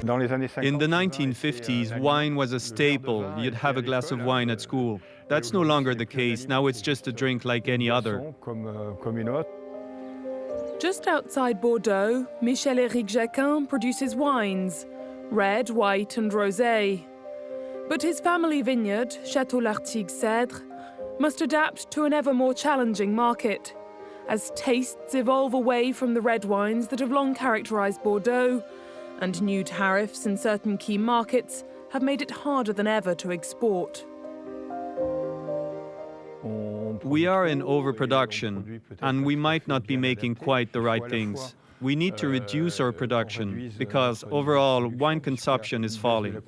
In the 1950s, wine was a staple. You'd have a glass of wine at school. That's no longer the case. Now it's just a drink like any other. Just outside Bordeaux, Michel-Éric Jacquin produces wines, red, white and rosé. But his family vineyard, Château Lartigue-Cèdre, must adapt to an ever more challenging market, as tastes evolve away from the red wines that have long characterized Bordeaux, and new tariffs in certain key markets have made it harder than ever to export. We are in overproduction, and we might not be making quite the right things. We need to reduce our production, because overall, wine consumption is falling.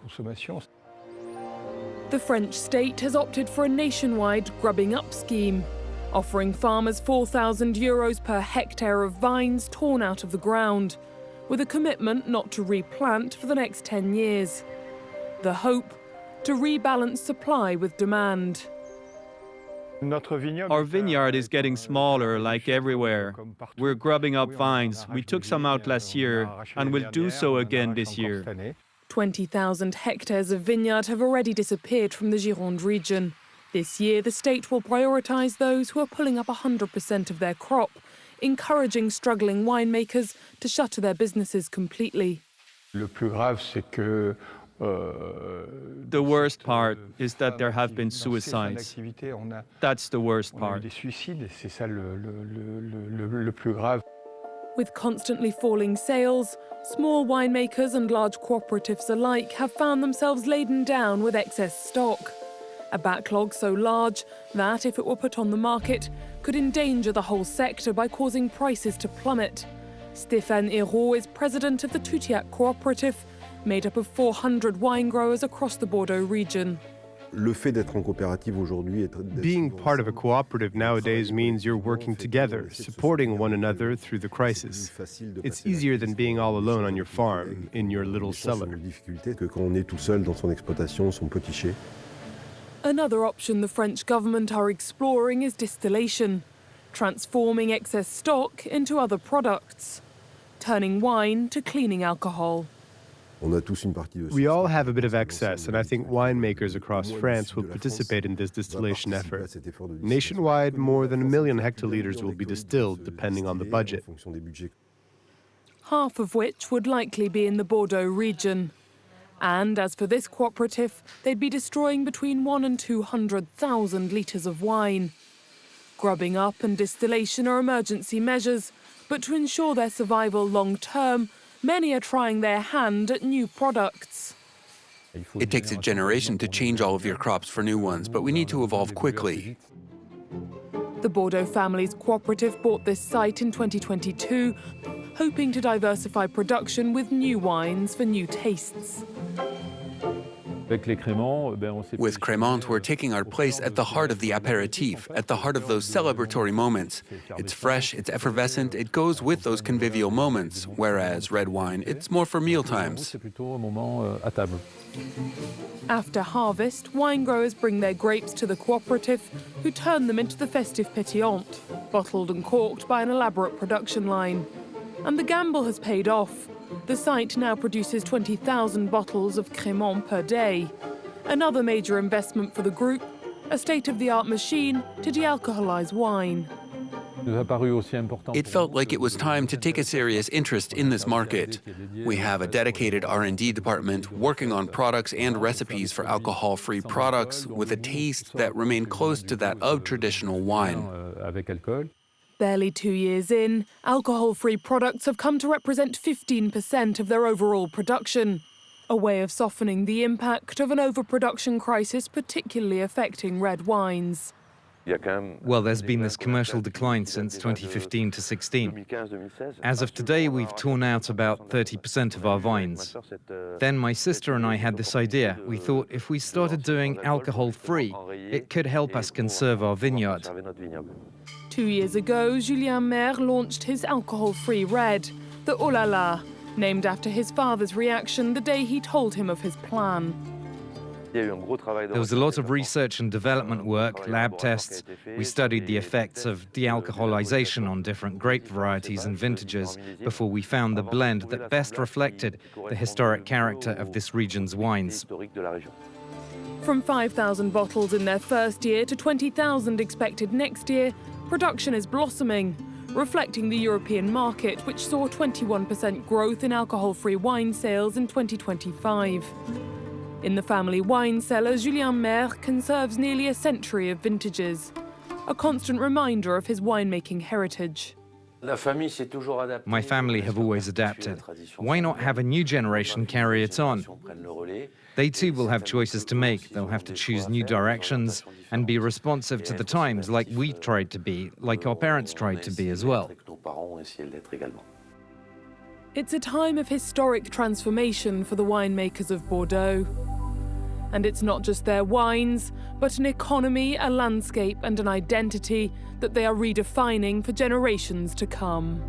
The French state has opted for a nationwide grubbing up scheme, offering farmers €4,000 per hectare of vines torn out of the ground, with a commitment not to replant for the next 10 years. The hope, to rebalance supply with demand. Our vineyard is getting smaller, like everywhere. We're grubbing up vines. We took some out last year, and we'll do so again this year. 20,000 hectares of vineyard have already disappeared from the Gironde region. This year, the state will prioritise those who are pulling up 100% of their crop, encouraging struggling winemakers to shutter their businesses completely. The worst part is that there have been suicides. That's the worst part. With constantly falling sales, small winemakers and large cooperatives alike have found themselves laden down with excess stock. A backlog so large that, if it were put on the market, could endanger the whole sector by causing prices to plummet. Stéphane Hérault is president of the Toutiac Cooperative, made up of 400 wine growers across the Bordeaux region. Being part of a cooperative nowadays means you're working together, supporting one another through the crisis. It's easier than being all alone on your farm, in your little cellar. Another option the French government are exploring is distillation, transforming excess stock into other products, turning wine to cleaning alcohol. We all have a bit of excess, and I think winemakers across France will participate in this distillation effort. Nationwide, more than 1 million hectolitres will be distilled, depending on the budget. Half of which would likely be in the Bordeaux region. And as for this cooperative, they'd be destroying between 100,000 and 200,000 litres of wine. Grubbing up and distillation are emergency measures, but to ensure their survival long-term, many are trying their hand at new products. It takes a generation to change all of your crops for new ones, but we need to evolve quickly. The Bordeaux family's cooperative bought this site in 2022, hoping to diversify production with new wines for new tastes. With Crémant, we're taking our place at the heart of the apéritif, at the heart of those celebratory moments. It's fresh, it's effervescent, it goes with those convivial moments, whereas red wine, it's more for meal times. After harvest, wine growers bring their grapes to the cooperative, who turn them into the festive pétillant, bottled and corked by an elaborate production line. And the gamble has paid off. The site now produces 20,000 bottles of Crémant per day. Another major investment for the group, a state-of-the-art machine to de-alcoholize wine. It felt like it was time to take a serious interest in this market. We have a dedicated R&D department working on products and recipes for alcohol-free products with a taste that remained close to that of traditional wine. Barely 2 years in, alcohol-free products have come to represent 15% of their overall production, a way of softening the impact of an overproduction crisis particularly affecting red wines. Well, there's been this commercial decline since 2015 to 16. As of today, we've torn out about 30% of our vines. Then my sister and I had this idea. We thought if we started doing alcohol-free, it could help us conserve our vineyard. 2 years ago, Julien Maire launched his alcohol-free red, the Oh La La, named after his father's reaction the day he told him of his plan. There was a lot of research and development work, lab tests. We studied the effects of dealcoholization on different grape varieties and vintages before we found the blend that best reflected the historic character of this region's wines. From 5,000 bottles in their first year to 20,000 expected next year, production is blossoming, reflecting the European market, which saw 21% growth in alcohol-free wine sales in 2025. In the family wine cellar, Julien Maire conserves nearly a century of vintages, a constant reminder of his winemaking heritage. My family have always adapted. Why not have a new generation carry it on? They too will have choices to make. They'll have to choose new directions and be responsive to the times like we tried to be, like our parents tried to be as well. It's a time of historic transformation for the winemakers of Bordeaux. And it's not just their wines, but an economy, a landscape, and an identity that they are redefining for generations to come.